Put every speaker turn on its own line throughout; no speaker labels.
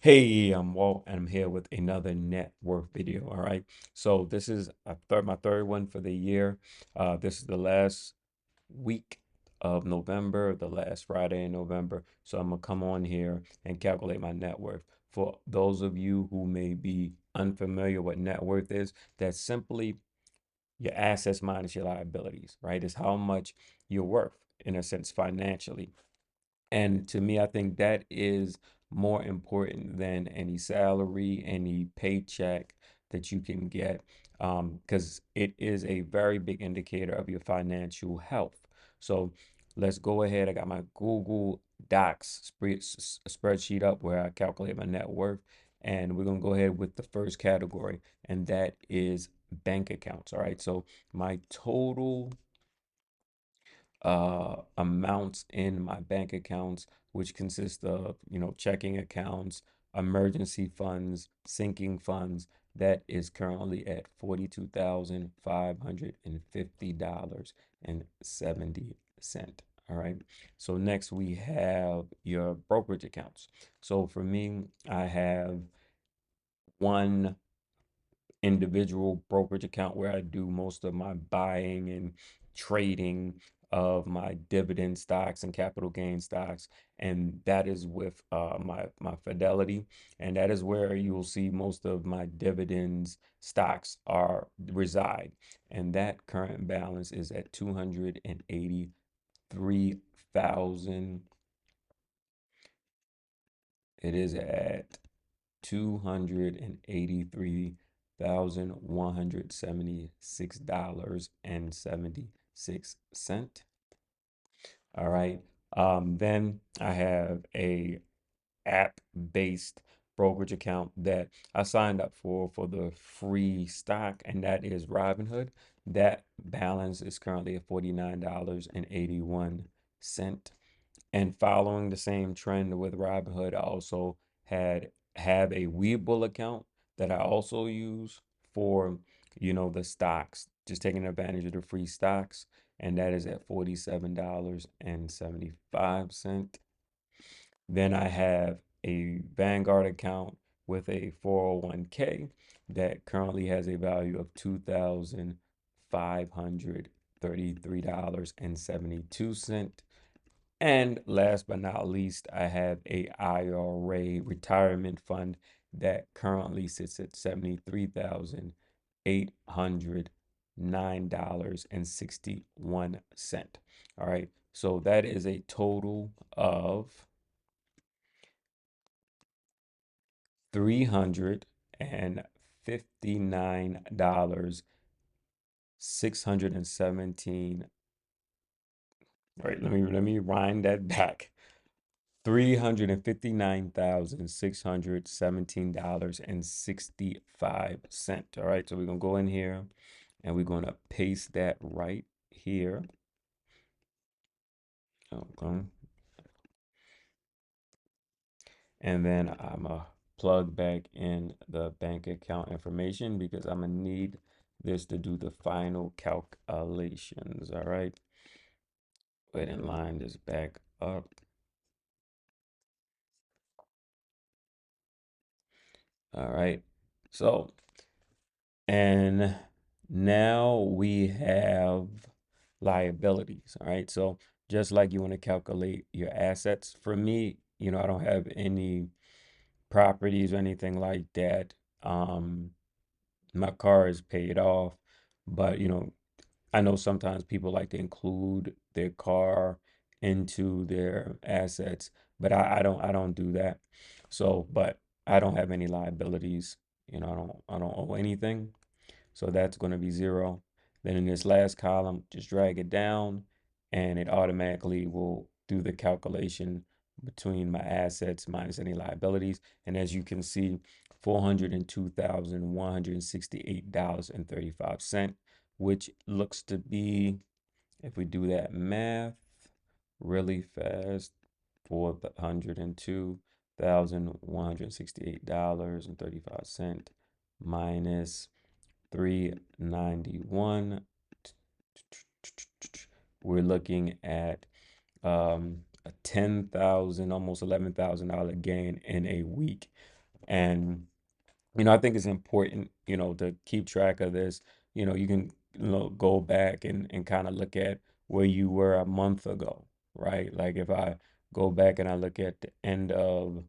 Hey, I'm Walt, and I'm here with another net worth video. All right, so this is my third one for the year. This is the last week of November, the last Friday in November. So I'm gonna come on here and calculate my net worth. For those of you who may be unfamiliar what net worth is, that's simply your assets minus your liabilities, right? It's how much you're worth in a sense financially. And to me, I think that is more important than any salary, any paycheck that you can get, because it is a very big indicator of your financial health. So let's go ahead. I got my Google Docs spreadsheet up where I calculate my net worth. And we're going to go ahead with the first category, and that is bank accounts. All right. So my total amounts in my bank accounts, which consist of, checking accounts, emergency funds, sinking funds, that is currently at $42,550.70. All right. So next we have your brokerage accounts. So for me, I have one individual brokerage account where I do most of my buying and trading of my dividend stocks and capital gain stocks, and that is with my Fidelity, and that is where you'll see most of my dividends stocks are reside, and that current balance is at 283,000. It is at $283,176.76. All right. Then I have a app-based brokerage account that I signed up for the free stock, and that is Robinhood. That balance is currently at $49.81. And following the same trend with Robinhood, I also have a Webull account that I also use for, the stocks, just taking advantage of the free stocks, and that is at $47.75. Then I have a Vanguard account with a 401k that currently has a value of $2,533.72. And last but not least, I have a IRA retirement fund that currently sits at $73,809.61. All right. So that is a total of $359, 617. All right, let me wind that back. $359,617.65. All right, so we're gonna go in here and we're gonna paste that right here. Okay. And then I'm gonna plug back in the bank account information because I'm gonna need this to do the final calculations. All right. Go ahead and line this back up. All right. So, and now we have liabilities. All right. So, just like you want to calculate your assets, for me, I don't have any properties or anything like that. My car is paid off, but I know sometimes people like to include their car into their assets, but I don't do that. So, but I don't have any liabilities. I don't owe anything. So that's going to be zero. Then in this last column, just drag it down and it automatically will do the calculation between my assets minus any liabilities. And as you can see, $402,168.35, which looks to be, if we do that math really fast, $402,168.35 minus 391, we're looking at a 10,000, almost $11,000 gain in a week. And I think it's important, to keep track of this. You can, go back and kind of look at where you were a month ago, right? Like if I go back and I look at the end of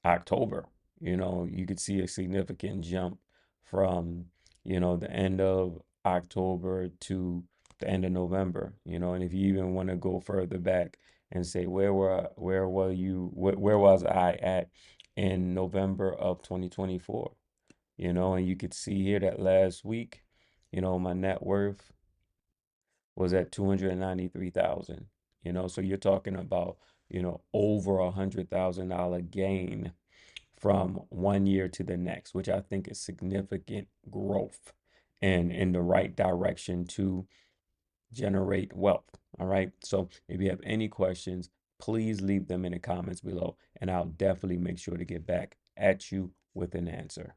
October, you could see a significant jump from, the end of October to the end of November, and if you even want to go further back and say where was I at in November of 2024, and you could see here that last week, my net worth was at 293,000, so you're talking about, over $100,000 gain from one year to the next, which I think is significant growth and in the right direction to generate wealth. All right. So if you have any questions, please leave them in the comments below, and I'll definitely make sure to get back at you with an answer.